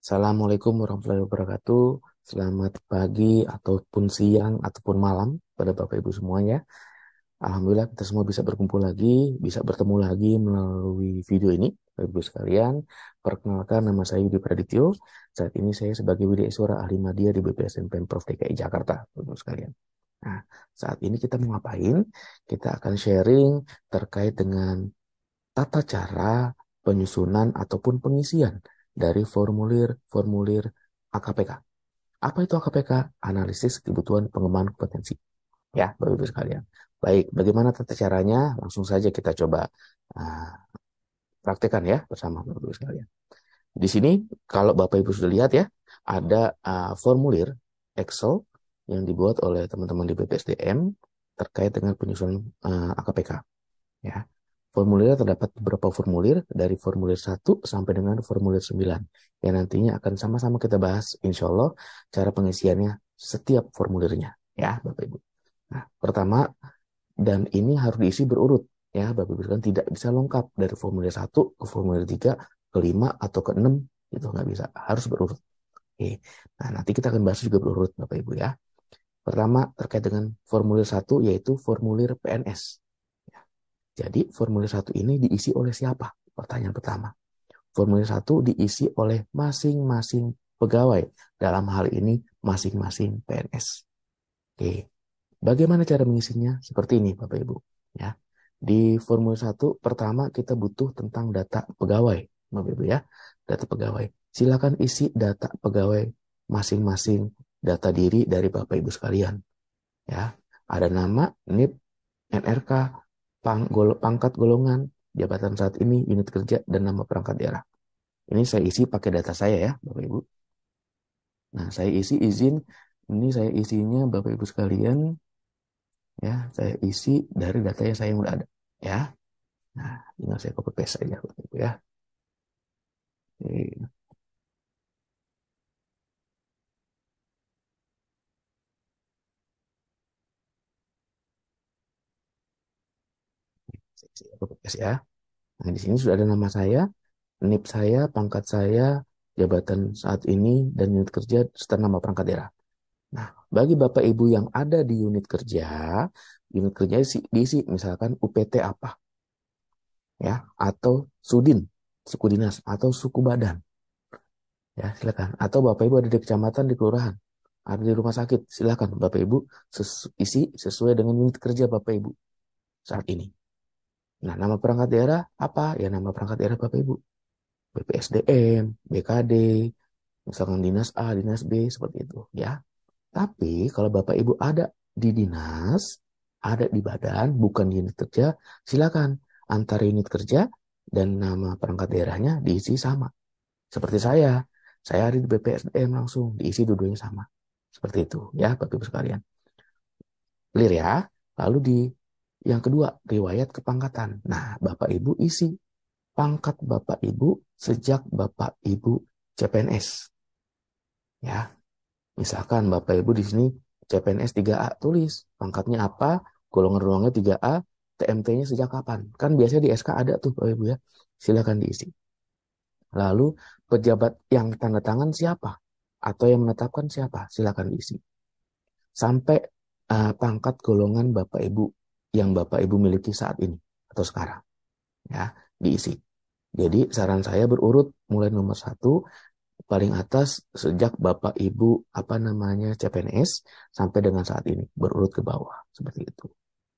Assalamualaikum warahmatullahi wabarakatuh. Selamat pagi ataupun siang ataupun malam pada Bapak Ibu semuanya. Alhamdulillah kita semua bisa berkumpul lagi, bisa bertemu lagi melalui video ini. Bapak Ibu sekalian, perkenalkan nama saya Yudi Pradityo. Saat ini saya sebagai Widyaswara Ahli Madya di BPSDM Pemprov DKI Jakarta, Bapak Ibu sekalian. Nah, saat ini kita mau ngapain? Kita akan sharing terkait dengan tata cara penyusunan ataupun pengisian dari formulir-formulir AKPK. Apa itu AKPK? Analisis kebutuhan pengembangan kompetensi. Ya, Bapak Ibu sekalian. Baik, bagaimana tata caranya? Langsung saja kita coba uh, praktekkan ya bersama Bapak Ibu sekalian. Di sini, kalau Bapak Ibu sudah lihat ya, ada formulir Excel yang dibuat oleh teman-teman di BPSDM terkait dengan penyusunan AKPK. Ya. Formulirnya terdapat beberapa formulir dari formulir 1 sampai dengan formulir 9 yang nantinya akan sama-sama kita bahas insya Allah cara pengisiannya setiap formulirnya ya Bapak Ibu. Nah, pertama dan ini harus diisi berurut ya Bapak Ibu kan tidak bisa lengkap dari formulir 1 ke formulir 3 ke 5 atau ke 6 itu nggak bisa, harus berurut. Oke. Nah, nanti kita akan bahas juga berurut Bapak Ibu ya. Pertama terkait dengan formulir 1 yaitu formulir PNS. Jadi formulir 1 ini diisi oleh siapa? Pertanyaan pertama. Formulir 1 diisi oleh masing-masing pegawai. Dalam hal ini masing-masing PNS. Oke. Bagaimana cara mengisinya? Seperti ini Bapak Ibu. Ya. Di formulir 1 pertama kita butuh tentang data pegawai. Bapak Ibu ya. Data pegawai. Silakan isi data pegawai masing-masing data diri dari Bapak Ibu sekalian. Ya. Ada nama, NIP, NRK, pangkat golongan, jabatan saat ini, unit kerja, dan nama perangkat daerah. Ini saya isi pakai data saya ya, Bapak Ibu. Nah, saya isi izin, ini saya isinya Bapak Ibu sekalian, ya, saya isi dari data yang saya udah ada, ya. Nah, tinggal saya copy paste saja, Bapak Ibu ya. Oke. Saya copy paste ya. Nah, di sini sudah ada nama saya, NIP saya, pangkat saya, jabatan saat ini, dan unit kerja, serta nama perangkat daerah. Nah, bagi Bapak Ibu yang ada di unit kerja diisi misalkan UPT apa, ya, atau Sudin, suku dinas, atau suku badan, ya, silakan. Atau Bapak Ibu ada di kecamatan, di kelurahan, ada di rumah sakit, silakan Bapak Ibu isi sesuai dengan unit kerja Bapak Ibu saat ini. Nah, nama perangkat daerah apa? Ya, nama perangkat daerah Bapak Ibu. BPSDM, BKD, misalkan Dinas A, Dinas B, seperti itu, ya. Tapi kalau Bapak Ibu ada di dinas, ada di badan, bukan di unit kerja, silakan antara unit kerja dan nama perangkat daerahnya diisi sama. Seperti saya ada di BPSDM langsung diisi dua-duanya sama. Seperti itu ya Bapak Ibu sekalian. Clear ya? Lalu di yang kedua, riwayat kepangkatan. Nah, Bapak Ibu isi pangkat Bapak Ibu sejak Bapak Ibu CPNS. Ya, misalkan Bapak Ibu di sini CPNS 3A, tulis pangkatnya apa, golongan ruangnya 3A, TMT-nya sejak kapan. Kan biasanya di SK ada tuh Bapak Ibu ya. Silakan diisi. Lalu pejabat yang tanda tangan siapa? Atau yang menetapkan siapa? Silakan diisi. Sampai pangkat golongan Bapak Ibu yang Bapak Ibu miliki saat ini atau sekarang. Ya, diisi. Jadi saran saya berurut mulai nomor 1 paling atas sejak Bapak Ibu apa namanya CPNS sampai dengan saat ini berurut ke bawah seperti itu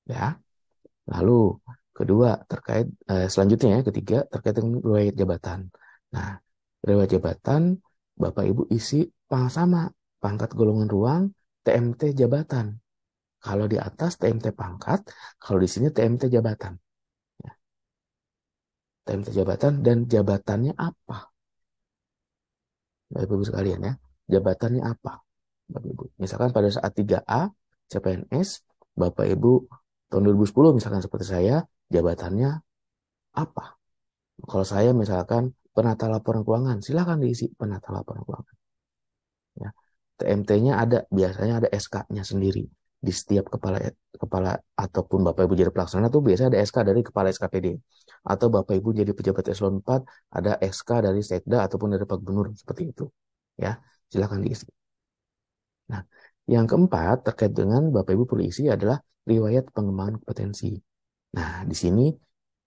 ya. Lalu kedua terkait selanjutnya ya ketiga terkait dengan riwayat jabatan. Nah, riwayat jabatan Bapak Ibu isi sama pangkat golongan ruang TMT jabatan. Kalau di atas TMT pangkat, kalau di sini TMT jabatan. Ya, TMT jabatan dan jabatannya apa? Bapak Ibu sekalian ya. Jabatannya apa? Bapak Ibu. Misalkan pada saat 3A CPNS, Bapak Ibu tahun 2010 misalkan seperti saya, jabatannya apa? Kalau saya misalkan penata laporan keuangan, silakan diisi penata laporan keuangan. Ya. TMT-nya ada, biasanya ada SK-nya sendiri. di setiap kepala kepala ataupun Bapak Ibu jadi pelaksana tuh biasanya ada SK dari kepala SKPD. Atau Bapak Ibu jadi pejabat eselon 4 ada SK dari Sekda ataupun dari Pak Gubernur seperti itu. Ya, silakan diisi. Nah, yang keempat terkait dengan Bapak Ibu perlu isi adalah riwayat pengembangan kompetensi. Nah, di sini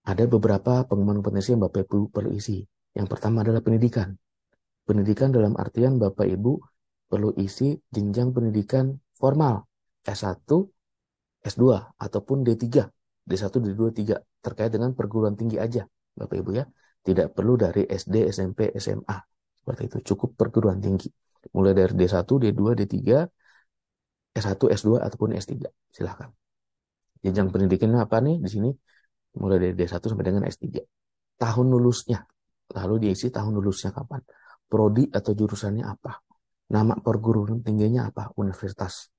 ada beberapa pengembangan kompetensi yang Bapak Ibu perlu isi. Yang pertama adalah pendidikan. Pendidikan dalam artian Bapak Ibu perlu isi jenjang pendidikan formal S1, S2, ataupun D3. D1, D2, D3 terkait dengan perguruan tinggi aja, Bapak Ibu ya. Tidak perlu dari SD, SMP, SMA. Seperti itu, cukup perguruan tinggi. Mulai dari D1, D2, D3, S1, S2, ataupun S3. Silahkan. Jenjang pendidikannya apa nih di sini? Mulai dari D1 sampai dengan S3. Tahun lulusnya. Lalu diisi tahun lulusnya kapan. Prodi atau jurusannya apa. Nama perguruan tingginya apa. Universitas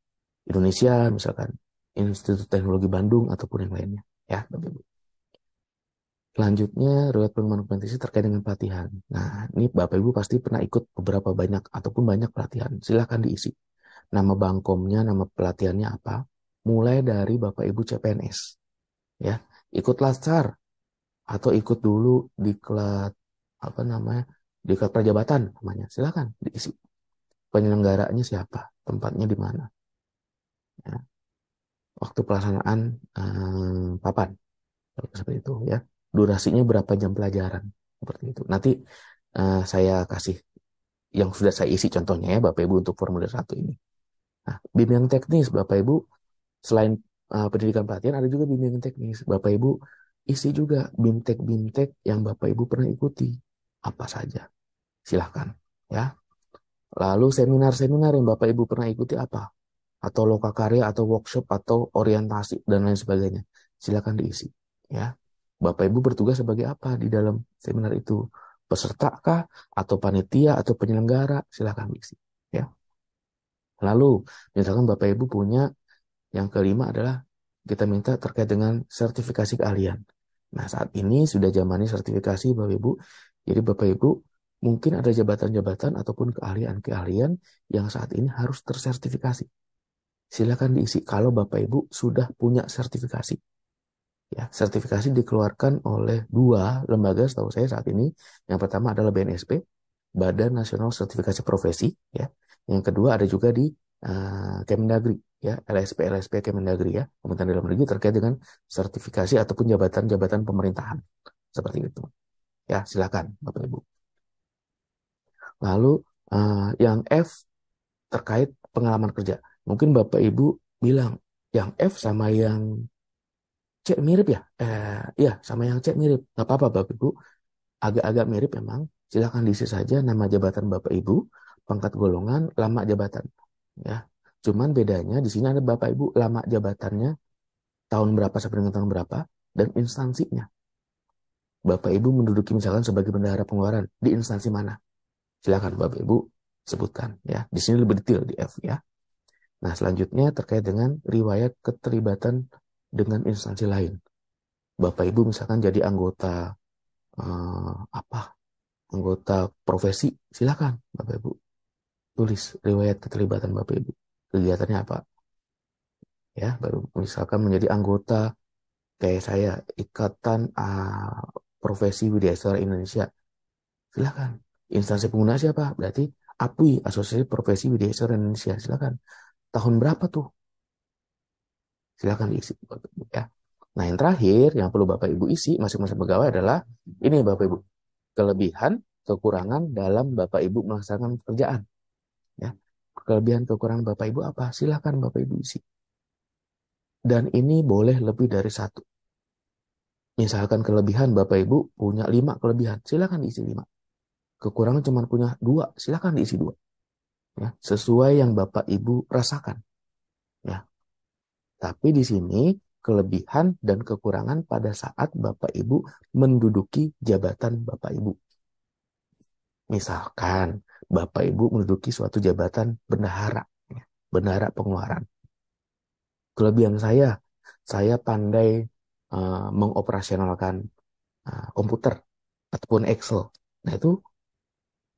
Indonesia misalkan. Institut Teknologi Bandung ataupun yang lainnya. Ya, Bapak Ibu. Selanjutnya, riwayat pengembangan kompetensi terkait dengan pelatihan. Nah, ini Bapak Ibu pasti pernah ikut beberapa banyak ataupun banyak pelatihan. Silahkan diisi. Nama bangkomnya, nama pelatihannya apa. Mulai dari Bapak Ibu CPNS. Ya, ikut latsar atau ikut dulu di diklat apa namanya? Diklat prajabatan namanya. Silahkan diisi. Penyelenggaranya siapa? Tempatnya di mana? Ya. Waktu pelaksanaan papan. Seperti itu ya. Durasinya berapa jam pelajaran seperti itu. Nanti saya kasih yang sudah saya isi contohnya ya Bapak Ibu untuk formulir 1 ini. Nah, bimbingan teknis Bapak Ibu selain pendidikan pelatihan ada juga bimbingan teknis. Bapak Ibu isi juga bimtek-bimtek yang Bapak Ibu pernah ikuti. Apa saja. Silahkan ya. Lalu seminar-seminar yang Bapak Ibu pernah ikuti apa? Atau lokakarya atau workshop atau orientasi dan lain sebagainya. Silakan diisi ya. Bapak Ibu bertugas sebagai apa di dalam seminar itu? Peserta kah atau panitia atau penyelenggara? Silakan diisi ya. Lalu misalkan Bapak Ibu punya yang kelima adalah kita minta terkait dengan sertifikasi keahlian. Nah, saat ini sudah zamannya sertifikasi Bapak Ibu. Jadi Bapak Ibu mungkin ada jabatan-jabatan ataupun keahlian-keahlian yang saat ini harus tersertifikasi. Silakan diisi kalau Bapak Ibu sudah punya sertifikasi. Ya, sertifikasi dikeluarkan oleh 2 lembaga setahu saya saat ini. Yang pertama adalah BNSP, Badan Nasional Sertifikasi Profesi, ya. Yang kedua ada juga di Kemendagri, ya, LSP Kemendagri ya, Kementerian Dalam Negeri terkait dengan sertifikasi ataupun jabatan-jabatan pemerintahan. Seperti itu. Ya, silakan Bapak Ibu. Lalu yang F terkait pengalaman kerja. Mungkin Bapak Ibu bilang yang F sama yang C mirip ya? Iya, sama yang C mirip. Nggak apa-apa Bapak Ibu. Agak-agak mirip memang. Silakan diisi saja nama jabatan Bapak Ibu, pangkat golongan, lama jabatan. Ya. Cuman bedanya di sini ada Bapak Ibu lama jabatannya tahun berapa sampai dengan tahun berapa dan instansinya. Bapak Ibu menduduki misalkan sebagai bendahara pengeluaran di instansi mana? Silakan Bapak Ibu sebutkan ya. Di sini lebih detail di F ya. Nah, selanjutnya terkait dengan riwayat keterlibatan dengan instansi lain. Bapak Ibu misalkan jadi anggota apa? Anggota profesi, silakan Bapak Ibu tulis riwayat keterlibatan Bapak Ibu. Kegiatannya apa? Ya, baru misalkan menjadi anggota kayak saya Ikatan Profesi Widya Aksara Indonesia. Silakan. Instansi pengguna siapa? Berarti APWI, Asosiasi Profesi Widya Aksara Indonesia. Silakan. Tahun berapa tuh? Silakan diisi Bapak Ibu ya. Nah, yang terakhir yang perlu Bapak Ibu isi masing-masing pegawai adalah ini Bapak Ibu. Kelebihan, kekurangan dalam Bapak Ibu melaksanakan pekerjaan. Ya. Kelebihan, kekurangan Bapak Ibu apa? Silakan Bapak Ibu isi. Dan ini boleh lebih dari 1. Misalkan kelebihan Bapak Ibu punya 5 kelebihan, silakan diisi 5. Kekurangan cuma punya 2, silakan diisi 2. Ya, sesuai yang Bapak Ibu rasakan. Ya. Tapi di sini kelebihan dan kekurangan pada saat Bapak Ibu menduduki jabatan Bapak Ibu. Misalkan Bapak Ibu menduduki suatu jabatan bendahara, ya, bendahara pengeluaran. Kelebihan saya pandai mengoperasionalkan komputer ataupun Excel. Nah, itu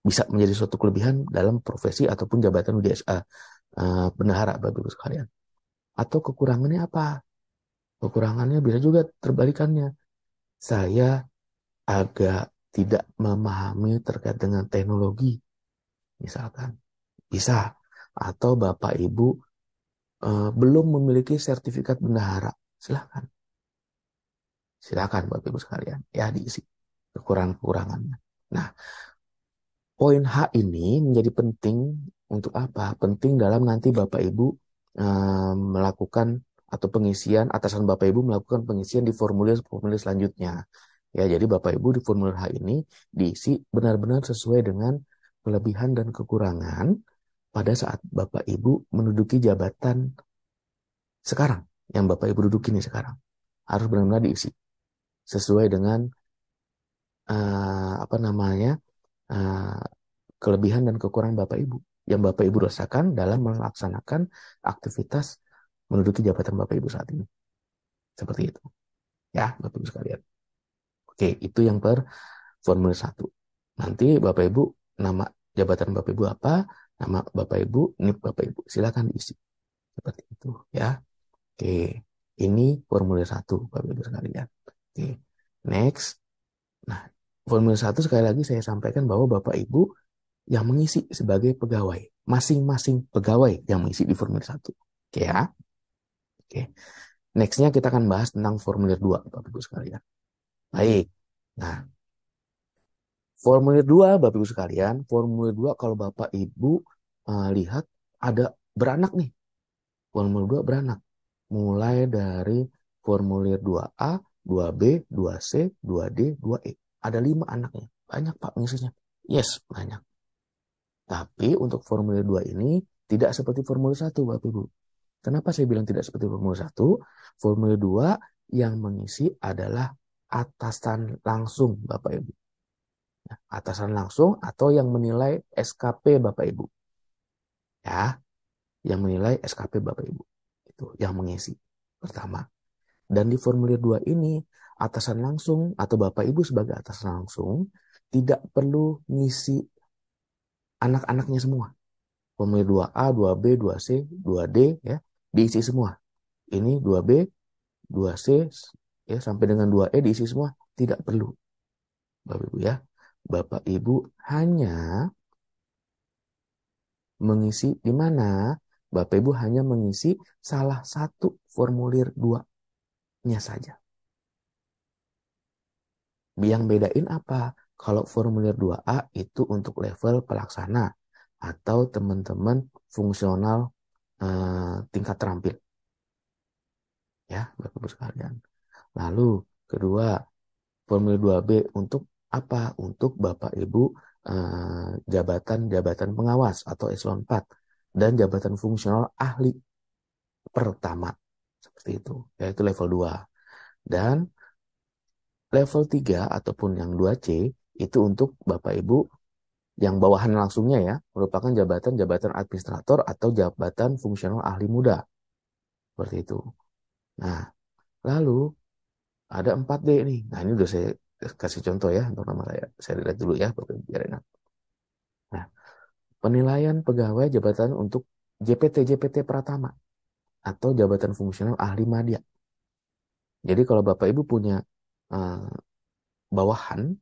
bisa menjadi suatu kelebihan dalam profesi ataupun jabatan bendahara Bapak Ibu sekalian. Atau kekurangannya apa? Kekurangannya bisa juga terbalikannya. Saya agak tidak memahami terkait dengan teknologi, misalkan. Bisa. Atau Bapak Ibu belum memiliki sertifikat bendahara. Silahkan. Silahkan Bapak Ibu sekalian. Ya diisi kekurangan-kekurangannya. Nah, poin H ini menjadi penting untuk apa? Penting dalam nanti Bapak Ibu melakukan atau pengisian, atasan Bapak Ibu melakukan pengisian di formulir-formulir selanjutnya. Ya, jadi Bapak Ibu di formulir H ini diisi benar-benar sesuai dengan kelebihan dan kekurangan pada saat Bapak Ibu menduduki jabatan sekarang, yang Bapak Ibu duduki ini sekarang. Harus benar-benar diisi sesuai dengan apa namanya uh, kelebihan dan kekurangan Bapak Ibu yang Bapak Ibu rasakan dalam melaksanakan aktivitas menduduki jabatan Bapak Ibu saat ini. Seperti itu. Ya, Bapak Ibu sekalian. Oke, itu yang per formulir 1. Nanti Bapak Ibu, nama jabatan Bapak Ibu apa, nama Bapak Ibu, NIP Bapak Ibu. Silakan diisi. Seperti itu. Ya. Oke, ini formulir 1, Bapak Ibu sekalian. Oke, next. Nah, formulir 1 sekali lagi saya sampaikan bahwa Bapak Ibu yang mengisi sebagai pegawai. Masing-masing pegawai yang mengisi di formulir 1. Oke ya. Oke. Next-nya kita akan bahas tentang formulir 2, Bapak Ibu sekalian. Baik. Nah, formulir 2, Bapak Ibu sekalian, formulir 2 kalau Bapak Ibu lihat ada beranak nih. Formulir 2 beranak. Mulai dari formulir 2A, 2B, 2C, 2D, 2E. Ada 5 anaknya. Banyak Pak ngisinya. Yes, banyak. Tapi untuk formulir 2 ini tidak seperti formulir 1, Bapak Ibu. Kenapa saya bilang tidak seperti formulir 1? Formulir 2 yang mengisi adalah atasan langsung, Bapak Ibu. Atasan langsung atau yang menilai SKP Bapak Ibu. Ya, yang menilai SKP Bapak Ibu. Itu yang mengisi pertama. Dan di formulir 2 ini, atasan langsung atau Bapak Ibu sebagai atasan langsung tidak perlu ngisi anak-anaknya semua. Formulir 2A, 2B, 2C, 2D ya, diisi semua. Ini 2B, 2C ya sampai dengan 2E diisi semua, tidak perlu. Bapak Ibu ya. Bapak Ibu hanya mengisi di mana Bapak Ibu hanya mengisi salah satu formulir 2-nya saja. Yang bedain apa? Kalau formulir 2A itu untuk level pelaksana atau teman-teman fungsional tingkat terampil. Ya, Bapak Ibu sekalian. Lalu kedua, formulir 2B untuk apa? Untuk Bapak Ibu jabatan-jabatan pengawas atau eselon 4 dan jabatan fungsional ahli pertama. Seperti itu, yaitu level 2. Dan level 3 ataupun yang 2C itu untuk Bapak Ibu yang bawahan langsungnya ya, merupakan jabatan-jabatan administrator atau jabatan fungsional ahli muda. Seperti itu. Nah, lalu ada 4D nih. Nah, ini udah saya kasih contoh ya untuk nama saya. Saya lihat dulu ya, Bapak Ibu biar enak. Nah, penilaian pegawai jabatan untuk JPT Pratama atau jabatan fungsional ahli madya. Jadi kalau Bapak Ibu punya bawahan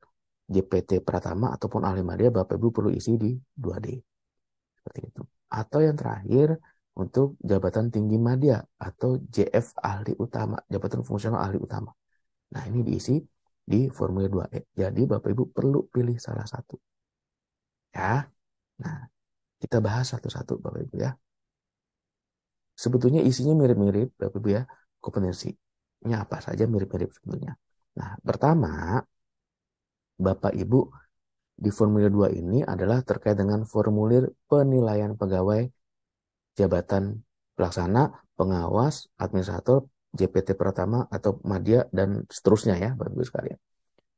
JPT Pratama ataupun ahli madya, Bapak Ibu perlu isi di 2D. Seperti itu. Atau yang terakhir untuk jabatan tinggi madya atau JF ahli utama, jabatan fungsional ahli utama. Nah, ini diisi di formulir 2E. Jadi Bapak Ibu perlu pilih salah satu. Ya. Nah, kita bahas satu-satu Bapak Ibu ya. Sebetulnya isinya mirip-mirip Bapak Ibu ya. Kompetensinya apa saja mirip-mirip sebetulnya. Nah, pertama Bapak Ibu di formulir 2 ini adalah terkait dengan formulir penilaian pegawai jabatan pelaksana, pengawas, administrator, JPT pertama atau madya dan seterusnya ya Bapak Ibu sekalian.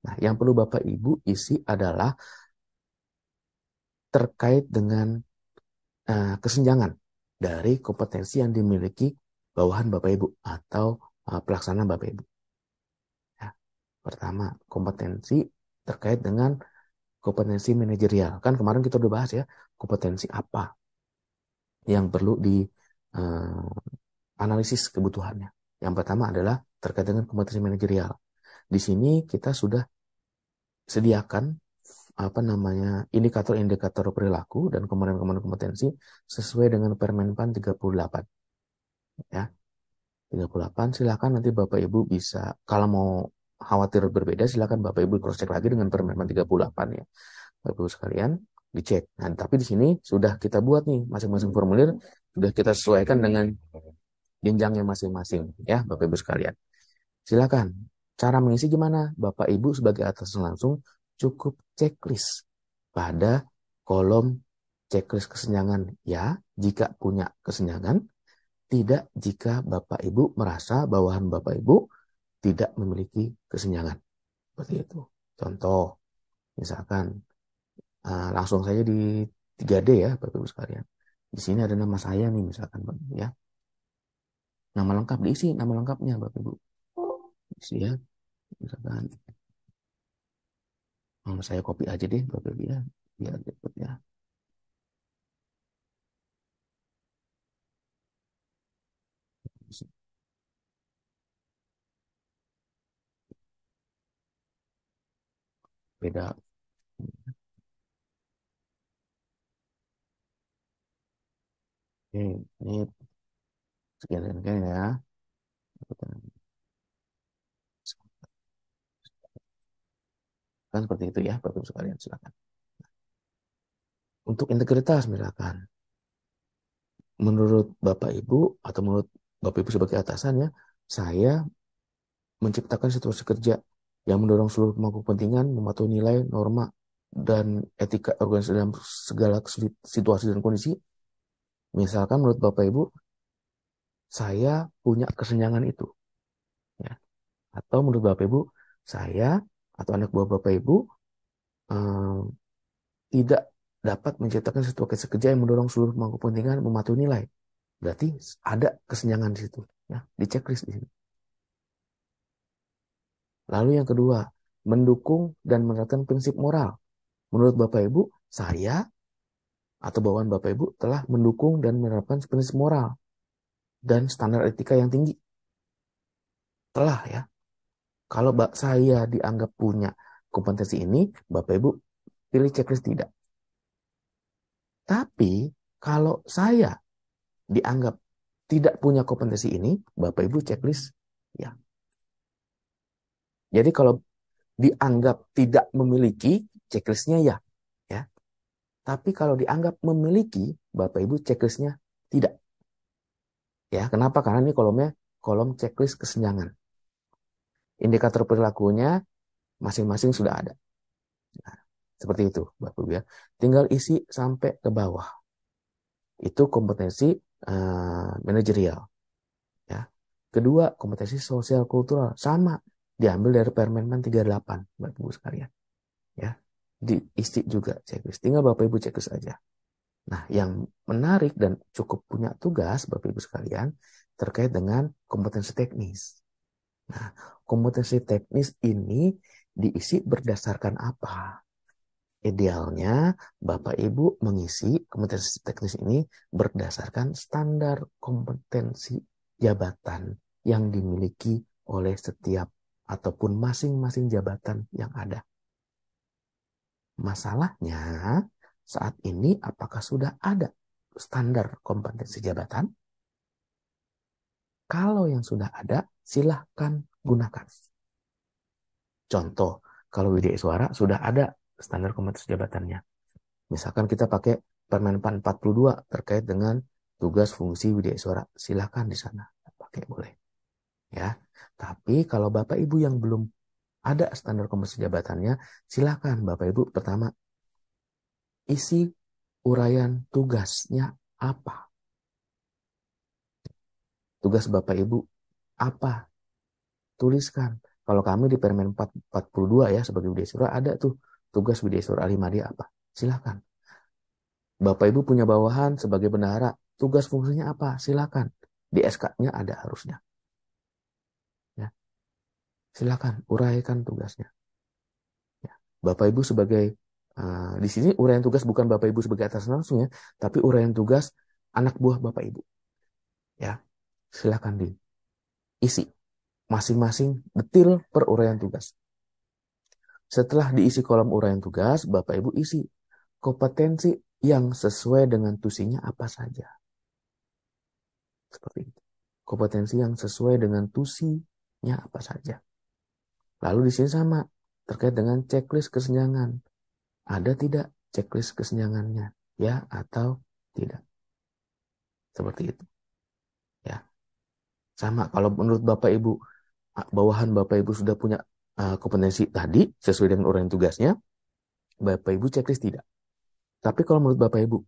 Nah, yang perlu Bapak Ibu isi adalah terkait dengan kesenjangan dari kompetensi yang dimiliki bawahan Bapak Ibu atau pelaksana Bapak Ibu. Ya. Pertama, kompetensi terkait dengan kompetensi manajerial. Kan kemarin kita udah bahas ya, kompetensi apa yang perlu analisis kebutuhannya. Yang pertama adalah terkait dengan kompetensi manajerial. Di sini kita sudah sediakan indikator-indikator perilaku dan komponen-komponen kompetensi sesuai dengan Permenpan 38 ya. 38 silakan nanti Bapak Ibu bisa kalau mau khawatir berbeda silakan Bapak Ibu cross check lagi dengan Permenpan 38 ya. Bapak Ibu sekalian dicek. Nah, tapi di sini sudah kita buat nih masing-masing formulir sudah kita sesuaikan dengan jenjangnya masing-masing ya Bapak Ibu sekalian. Silakan. Cara mengisi gimana? Bapak Ibu sebagai atasan langsung cukup checklist pada kolom checklist kesenjangan ya, jika punya kesenjangan, tidak jika Bapak Ibu merasa bawahan Bapak Ibu tidak memiliki kesenjangan. Seperti itu. Contoh, misalkan langsung saja di 3D ya Bapak Ibu sekalian. Di sini ada nama saya nih misalkan Bapak Ibu ya. Nama lengkap diisi, nama lengkapnya Bapak Ibu. Isi ya. Misalkan saya copy aja deh Bapak Ibu ya. Biar cepet ya. Beda. Oke, ini sekian ya. Kan seperti itu ya Bapak Ibu sekalian silakan. Untuk integritas misalkan menurut Bapak Ibu atau menurut Bapak Ibu sebagai atasannya, saya menciptakan situasi kerja yang mendorong seluruh pemangku kepentingan mematuhi nilai, norma, dan etika organisasi dalam segala situasi dan kondisi. Misalkan menurut Bapak Ibu, saya punya kesenjangan itu. Ya. Atau menurut Bapak Ibu, saya atau anak buah Bapak Ibu eh, tidak dapat menciptakan situasi kerja yang mendorong seluruh pemangku kepentingan mematuhi nilai. Berarti ada kesenjangan di situ. Ya, di checklist di sini. Lalu yang kedua, mendukung dan menerapkan prinsip moral. Menurut Bapak Ibu, saya atau bawahan Bapak Ibu telah mendukung dan menerapkan prinsip moral dan standar etika yang tinggi. Telah ya. Kalau saya dianggap punya kompetensi ini, Bapak Ibu pilih checklist tidak. Tapi kalau saya dianggap tidak punya kompetensi ini, Bapak Ibu checklist ya. Jadi kalau dianggap tidak memiliki, checklistnya ya. Ya. Tapi kalau dianggap memiliki, Bapak Ibu checklistnya tidak. Ya, kenapa? Karena ini kolomnya kolom checklist kesenjangan. Indikator perilakunya masing-masing sudah ada. Nah, seperti itu, Bapak Ibu ya. Tinggal isi sampai ke bawah. Itu kompetensi manajerial. Ya. Kedua, kompetensi sosial kultural sama diambil dari Permenpan 38, Bapak Ibu sekalian. Ya. Diisi juga checklist. Tinggal Bapak Ibu checklist aja. Nah, yang menarik dan cukup punya tugas Bapak Ibu sekalian terkait dengan kompetensi teknis. Nah, kompetensi teknis ini diisi berdasarkan apa? Idealnya Bapak Ibu mengisi kompetensi teknis ini berdasarkan standar kompetensi jabatan yang dimiliki oleh setiap ataupun masing-masing jabatan yang ada. Masalahnya saat ini apakah sudah ada standar kompetensi jabatan? Kalau yang sudah ada, silahkan gunakan. Contoh, kalau Widya Iswara sudah ada standar kompetensi jabatannya. Misalkan kita pakai Permenpan 42 terkait dengan tugas fungsi Widya Iswara. Silahkan di sana. Pakai boleh. Ya. Tapi kalau Bapak Ibu yang belum ada standar kompetensi jabatannya, silahkan Bapak Ibu pertama isi uraian tugasnya apa. Tugas Bapak Ibu apa? Tuliskan. Kalau kami di Permen 42 ya sebagai Widya Iswara ada tuh tugas Widya Iswara Alimadia apa. Silahkan. Bapak Ibu punya bawahan sebagai bendahara. Tugas fungsinya apa? Silakan. Di SK-nya ada harusnya. Ya. Silakan uraikan tugasnya. Ya. Bapak Ibu sebagai di sini uraian tugas bukan Bapak Ibu sebagai atasan langsung ya, tapi uraian tugas anak buah Bapak Ibu. Ya. Silakan diisi masing-masing detil per uraian tugas. Setelah diisi kolom uraian tugas, Bapak Ibu isi kompetensi yang sesuai dengan tusinya apa saja. Seperti itu. Kompetensi yang sesuai dengan tusinya apa saja. Lalu di sini sama, terkait dengan checklist kesenjangan. Ada tidak checklist kesenjangannya? Ya atau tidak? Seperti itu. Ya. Sama, kalau menurut Bapak Ibu, bawahan Bapak Ibu sudah punya kompetensi tadi, sesuai dengan uraian tugasnya, Bapak Ibu checklist tidak. Tapi kalau menurut Bapak Ibu,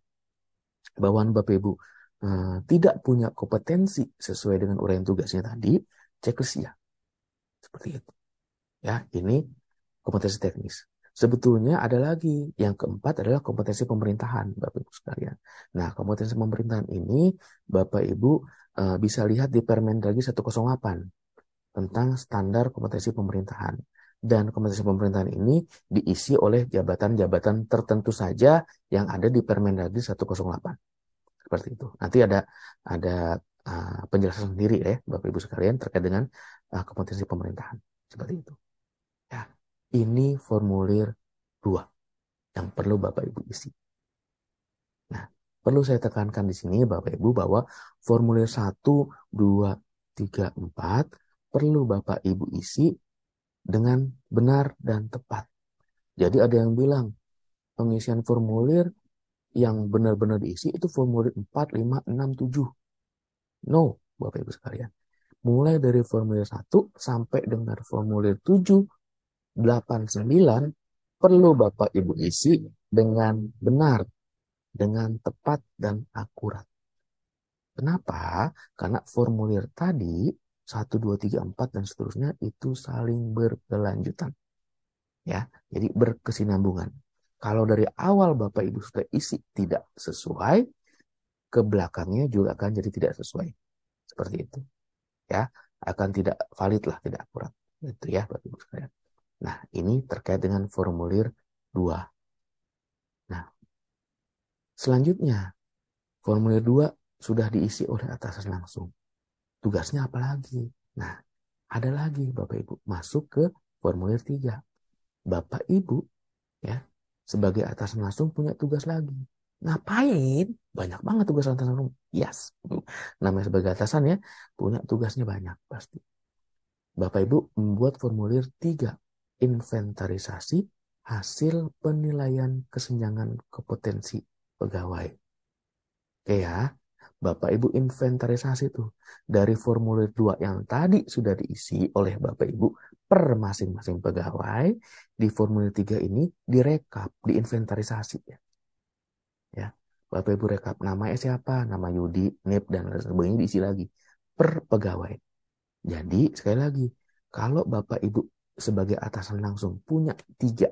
bawahan Bapak Ibu tidak punya kompetensi sesuai dengan uraian tugasnya tadi, checklist ya. Seperti itu. Ya, ini kompetensi teknis. Sebetulnya ada lagi. Yang keempat adalah kompetensi pemerintahan, Bapak Ibu sekalian. Nah, kompetensi pemerintahan ini Bapak Ibu bisa lihat di Permendagri 108 tentang standar kompetensi pemerintahan. Dan kompetensi pemerintahan ini diisi oleh jabatan-jabatan tertentu saja yang ada di Permendagri 108. Seperti itu. Nanti ada penjelasan sendiri ya, Bapak Ibu sekalian, terkait dengan kompetensi pemerintahan. Seperti itu. Ya, ini formulir 2 yang perlu Bapak Ibu isi. Nah, perlu saya tekankan di sini Bapak Ibu bahwa formulir 1, 2, 3, 4 perlu Bapak Ibu isi dengan benar dan tepat. Jadi ada yang bilang pengisian formulir yang benar-benar diisi itu formulir 4, 5, 6, 7. No, Bapak Ibu sekalian. Mulai dari formulir 1 sampai dengan formulir 7, 8, 9 perlu Bapak Ibu isi dengan benar, dengan tepat dan akurat. Kenapa? Karena formulir tadi 1, 2, 3, 4 dan seterusnya itu saling berkelanjutan. Ya, jadi berkesinambungan. Kalau dari awal Bapak Ibu sudah isi tidak sesuai, ke belakangnya juga akan jadi tidak sesuai. Seperti itu. Ya, akan tidak valid lah, tidak akurat. Itu ya Bapak Ibu sekalian. Nah, ini terkait dengan formulir 2. Nah, selanjutnya, formulir 2 sudah diisi oleh atasan langsung. Tugasnya apa lagi? Nah, ada lagi Bapak Ibu, masuk ke formulir 3. Bapak Ibu ya, sebagai atasan langsung punya tugas lagi. Ngapain? Banyak banget tugas atasan langsung. Yes. Namanya sebagai atasan ya, punya tugasnya banyak pasti. Bapak Ibu membuat formulir 3. Inventarisasi hasil penilaian kesenjangan kompetensi pegawai. Oke ya, Bapak Ibu inventarisasi tuh dari formulir 2 yang tadi sudah diisi oleh Bapak Ibu per masing-masing pegawai, di formulir 3 ini direkap, diinventarisasi ya. Ya. Bapak Ibu rekap namanya siapa, nama Yudi, NIP dan lain sebagainya diisi lagi per pegawai. Jadi sekali lagi, kalau Bapak Ibu sebagai atasan langsung punya 3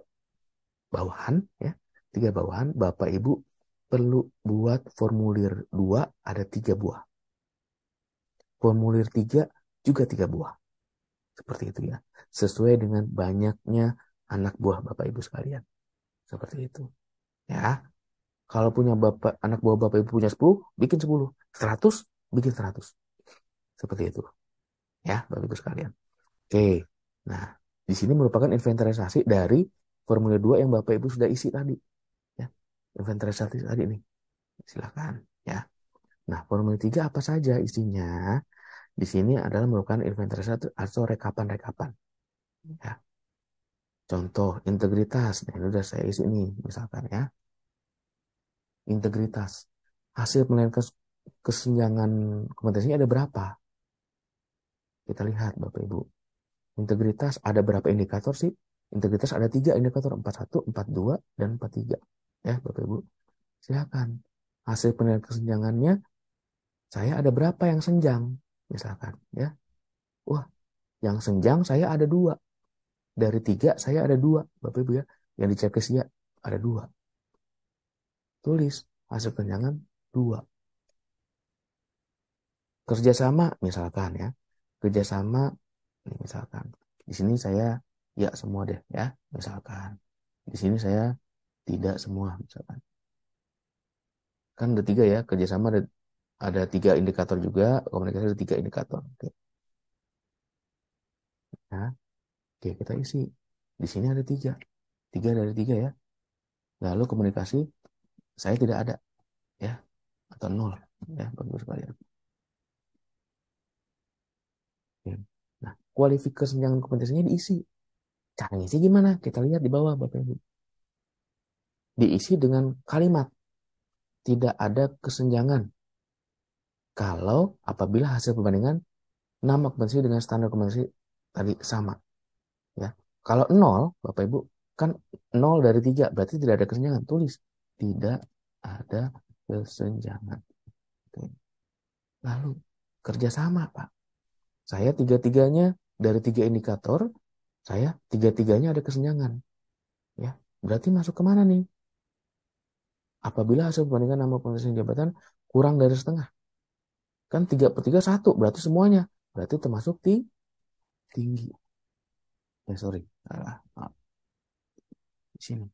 bawahan ya, 3 bawahan, Bapak Ibu perlu buat formulir 2 ada 3 buah. Formulir 3 juga 3 buah. Seperti itu ya. Sesuai dengan banyaknya anak buah Bapak Ibu sekalian. Seperti itu. Ya. Kalau punya anak buah Bapak Ibu punya 10, bikin 10. 100, bikin 100. Seperti itu. Ya, Bapak Ibu sekalian. Oke. Nah, di sini merupakan inventarisasi dari formulir 2 yang Bapak Ibu sudah isi tadi. Ya. Inventarisasi tadi nih. Silakan ya. Nah, formulir 3 apa saja isinya? Di sini adalah merupakan inventarisasi atau rekapan-rekapan. Ya. Contoh integritas. Nah, ini udah saya isi nih, misalkan ya. Integritas. Hasil penilaian kesenjangan kompetensinya ada berapa? Kita lihat Bapak Ibu. Integritas ada berapa indikator sih? Integritas ada 3 indikator, 41, 42, dan 43. Ya Bapak Ibu. Silakan. Hasil penilaian kesenjangannya, saya ada berapa yang senjang? Misalkan ya. Wah, yang senjang saya ada 2. Dari 3 saya ada 2. Bapak Ibu ya. Yang di checklist ya ada 2. Tulis hasil kesenjangan 2. Kerjasama misalkan ya. Kerjasama misalkan. Di sini saya ya semua deh ya, misalkan. Di sini saya tidak semua misalkan. Kan ada 3 ya, kerjasama ada 3 indikator juga, komunikasi ada 3 indikator. Oke. Nah, oke, kita isi. Di sini ada 3. 3 dari 3 ya. Lalu komunikasi saya tidak ada ya, atau 0 ya, bagus sekalian. Oke. Nah, kualifikasi kesenjangan komunikasinya diisi. Cara ngisi gimana? Kita lihat di bawah Bapak Ibu. Diisi dengan kalimat tidak ada kesenjangan kalau apabila hasil perbandingan nama kompetensi dengan standar kompetensi tadi sama ya. Kalau 0 Bapak Ibu kan 0 dari 3 berarti tidak ada kesenjangan. Tulis tidak ada kesenjangan. Oke. Lalu kerjasama Pak. Saya tiga-tiganya dari 3 indikator, saya tiga-tiganya ada kesenjangan. Ya, berarti masuk kemana nih? Apabila hasil perbandingan nama kompetensi jabatan kurang dari setengah. Kan 3/3 1, berarti semuanya. Berarti termasuk tinggi. Sorry. Di sini.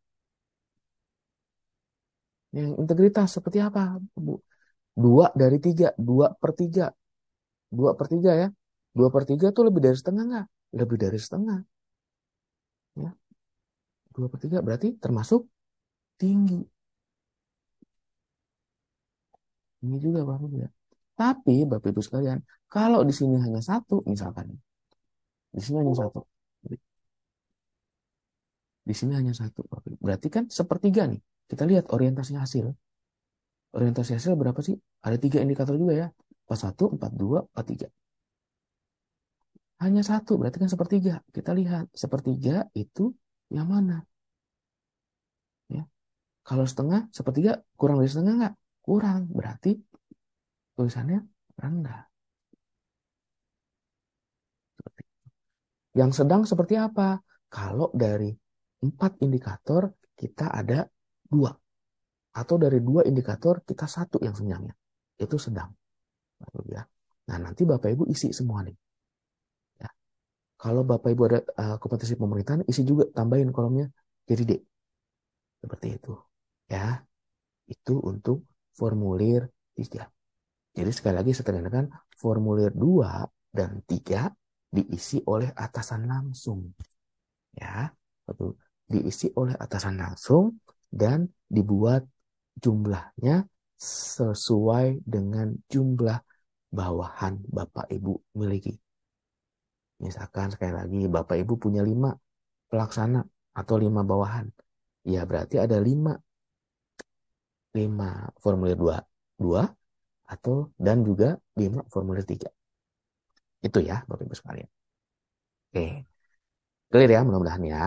Yang integritas seperti apa, Bu? 2 dari 3, 2/3. 2/3 ya. 2/3 tuh lebih dari setengah nggak? Lebih dari setengah. Ya. 2/3 berarti termasuk tinggi. Ini juga Bapak Ibu ya. Tapi Bapak Ibu sekalian, kalau di sini hanya 1 misalkan. Di sini hanya 1. Di sini hanya 1. Berarti kan sepertiga nih. Kita lihat orientasi hasil. Orientasi hasil berapa sih? Ada 3 indikator juga ya. 41, 42, 43. Hanya 1, berarti kan sepertiga. Kita lihat, sepertiga itu yang mana? Ya. Kalau setengah, sepertiga kurang dari setengah nggak? Kurang, berarti tulisannya rendah. Yang sedang seperti apa? Kalau dari 4 indikator, kita ada 2. Atau dari 2 indikator, kita 1 yang senjangnya. Itu sedang. Ya. Nah, nanti Bapak Ibu isi semua nih. Ya. Kalau Bapak Ibu ada kompetensi pemerintahan, isi juga, tambahin kolomnya jadi D. Seperti itu. Ya, itu untuk formulir 3. Jadi sekali lagi saya tekankan, formulir 2 dan 3 diisi oleh atasan langsung. Ya, betul. Diisi oleh atasan langsung dan dibuat jumlahnya sesuai dengan jumlah bawahan Bapak Ibu miliki. Misalkan sekali lagi Bapak Ibu punya 5 pelaksana atau 5 bawahan. Ya berarti ada 5 formulir 2 atau dan juga 5 formulir 3. Itu ya Bapak Ibu sekalian. Oke. Clear ya mudah-mudahan ya.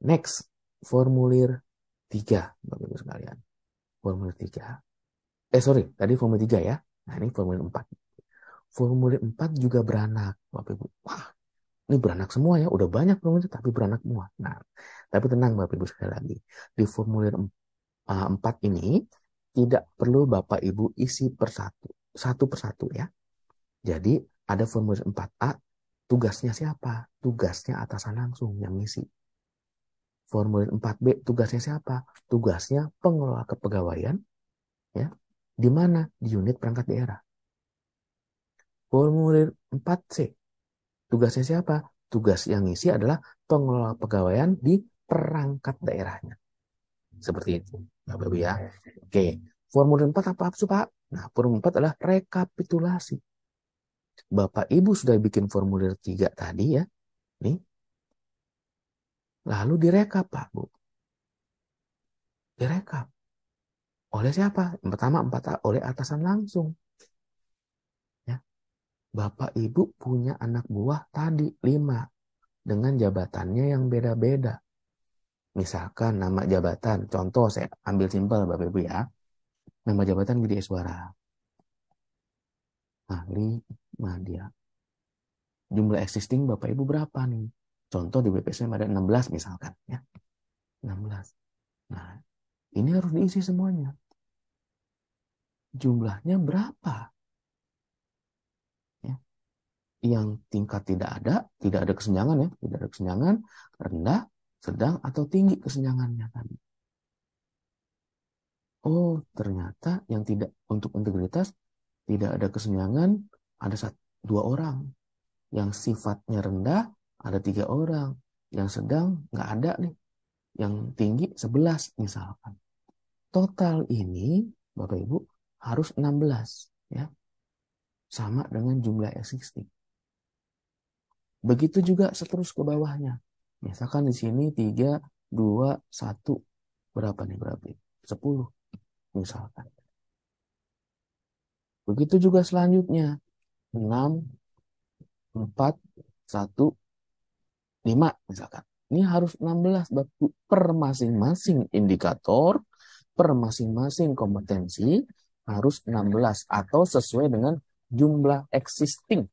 Next, formulir 3 Bapak Ibu sekalian. Formulir 3. Sorry, tadi formulir 3 ya. Nah, ini formulir 4. Formulir 4 juga beranak Bapak Ibu. Wah, ini beranak semua ya. Udah banyak formulir tapi beranak semua. Nah, tapi tenang Bapak Ibu sekali lagi. Di formulir 4 ini tidak perlu Bapak Ibu isi satu persatu ya. Jadi ada formulir 4A, tugasnya siapa? Tugasnya atasan langsung yang ngisi. Formulir 4B, tugasnya siapa? Tugasnya pengelola kepegawaian, ya. Di mana? Di unit perangkat daerah. Formulir 4C, tugasnya siapa? Tugas yang ngisi adalah pengelola kepegawaian di perangkat daerahnya. Seperti itu, Bapak Ibu ya. Oke, formulir 4 apa Pak? Nah, formulir 4 adalah rekapitulasi. Bapak Ibu sudah bikin formulir 3 tadi ya. Nih. Lalu direkap Pak Bu. Direkap. Oleh siapa? Yang pertama oleh atasan langsung. Ya. Bapak Ibu punya anak buah tadi 5 dengan jabatannya yang beda-beda. Misalkan nama jabatan, contoh saya ambil simpel Bapak Ibu ya. Nama jabatan Widya Iswara. Ahli Media. Jumlah existing Bapak Ibu berapa nih? Contoh di BPSM ada 16 misalkan ya. 16. Nah, ini harus diisi semuanya. Jumlahnya berapa? Ya. Yang tingkat tidak ada kesenjangan ya, tidak ada kesenjangan, rendah, sedang atau tinggi kesenjangannya tadi. Oh, ternyata yang tidak untuk integritas tidak ada kesenjangan, ada dua orang. Yang sifatnya rendah, ada 3 orang. Yang sedang, nggak ada nih. Yang tinggi 11 misalkan. Total ini, Bapak Ibu, harus 16. Ya. Sama dengan jumlah existing. Begitu juga seterus ke bawahnya. Misalkan di sini 3, 2, 1. Berapa nih? Berapa? 10 misalkan. Begitu juga selanjutnya. 6, 4, 1, 5 misalkan. Ini harus 16 per masing-masing indikator, per masing-masing kompetensi harus 16 atau sesuai dengan jumlah existing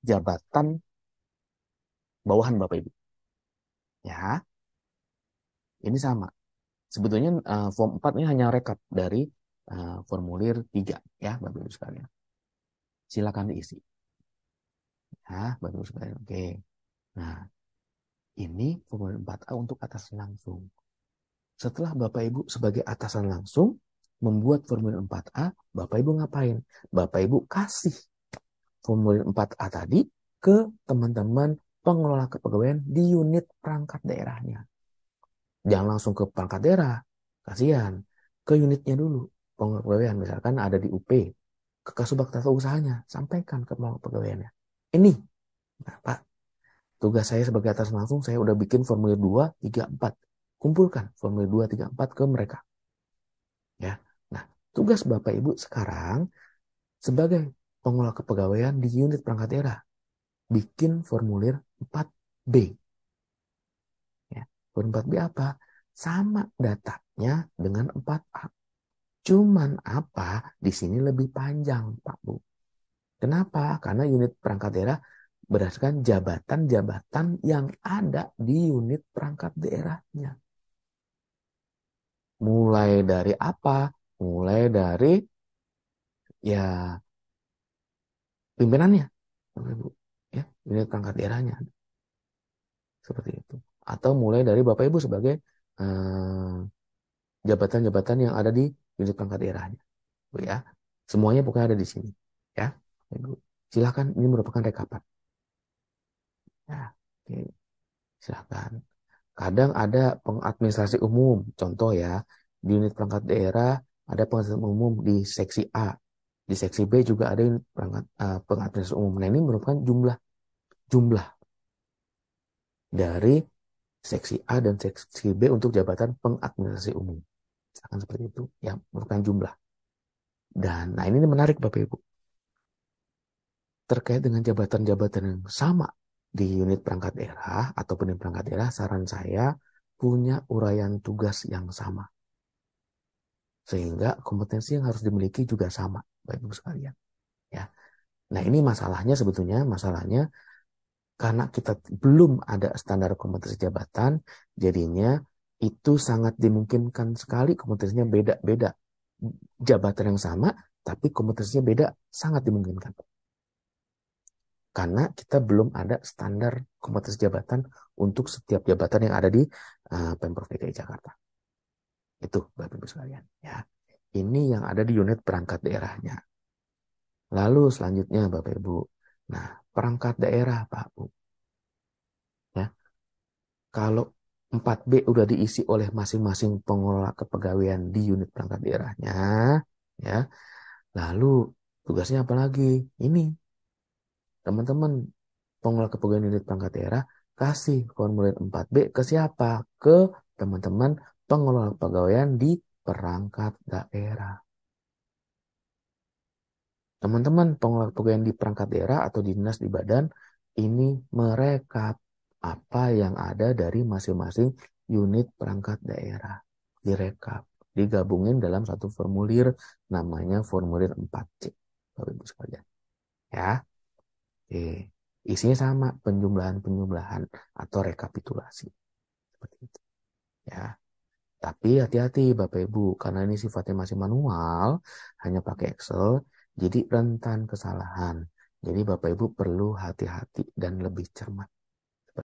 jabatan bawahan Bapak Ibu. Ya, ini sama. Sebetulnya form 4 ini hanya rekap dari formulir 3 ya Bapak Ibu sekalian. Silakan diisi. Ya, Bapak Ibu sekalian. Oke. Nah, ini formulir 4A untuk atasan langsung. Setelah Bapak Ibu sebagai atasan langsung membuat formulir 4A, Bapak Ibu ngapain? Bapak Ibu kasih formulir 4A tadi ke teman-teman pengelola kepegawaian di unit perangkat daerahnya. Jangan langsung ke perangkat daerah, kasihan. Ke unitnya dulu, kepegawaian misalkan ada di UP, ke Kasubag Tata Usahanya, sampaikan ke pengelola kepegawaiannya. Ini, nah, Pak, tugas saya sebagai atasan langsung, saya udah bikin formulir 2, 3, 4. Kumpulkan formulir 2, 3, 4 ke mereka. Ya. Nah, tugas Bapak Ibu sekarang sebagai pengelola kepegawaian di unit perangkat daerah, bikin formulir 4B. Ya. Formulir 4B apa? Sama datanya dengan 4A. Cuman apa? Di sini lebih panjang, Pak Bu. Kenapa? Karena unit perangkat daerah berdasarkan jabatan-jabatan yang ada di unit perangkat daerahnya. Mulai dari apa? Mulai dari ya pimpinannya, ya unit perangkat daerahnya seperti itu. Atau mulai dari Bapak Ibu sebagai jabatan-jabatan yang ada di unit perangkat daerahnya, ya. Semuanya pokoknya ada di sini, ya. Ibu, silakan, ini merupakan rekapan. Ya, oke, silakan. Kadang ada pengadministrasi umum, contoh ya, di unit perangkat daerah ada pengadministrasi umum di seksi A, di seksi B juga ada pengadministrasi umum. Nah ini merupakan jumlah dari seksi A dan seksi B untuk jabatan pengadministrasi umum. Misalkan seperti itu, ya merupakan jumlah. Dan nah ini menarik Bapak Ibu. Terkait dengan jabatan-jabatan yang sama di unit perangkat daerah ataupun di perangkat daerah, saran saya punya uraian tugas yang sama. Sehingga kompetensi yang harus dimiliki juga sama, Bapak Ibu sekalian. Ya. Nah ini masalahnya karena kita belum ada standar kompetensi jabatan, jadinya itu sangat dimungkinkan sekali kompetensinya beda-beda. Jabatan yang sama, tapi kompetensinya beda, sangat dimungkinkan. Karena kita belum ada standar kompetensi jabatan untuk setiap jabatan yang ada di Pemprov DKI Jakarta. Itu Bapak Ibu sekalian. Ya. Ini yang ada di unit perangkat daerahnya. Lalu selanjutnya Bapak Ibu. Nah, perangkat daerah Pak Bu. Ya. Kalau 4B udah diisi oleh masing-masing pengelola kepegawaian di unit perangkat daerahnya, ya. Lalu tugasnya apa lagi? Ini, teman-teman pengelola kepegawaian unit perangkat daerah kasih formulir 4B ke siapa? Ke teman-teman pengelola kepegawaian di perangkat daerah. Teman-teman pengelola kepegawaian di perangkat daerah atau dinas di badan ini merekap apa yang ada dari masing-masing unit perangkat daerah. Direkap, digabungin dalam satu formulir namanya formulir 4C. Bapak Ibu sekalian. Ya. Oke. Isinya sama, penjumlahan-penjumlahan atau rekapitulasi. Seperti itu. Ya. Tapi hati-hati Bapak Ibu, karena ini sifatnya masih manual, hanya pakai Excel, jadi rentan kesalahan. Jadi Bapak Ibu perlu hati-hati dan lebih cermat.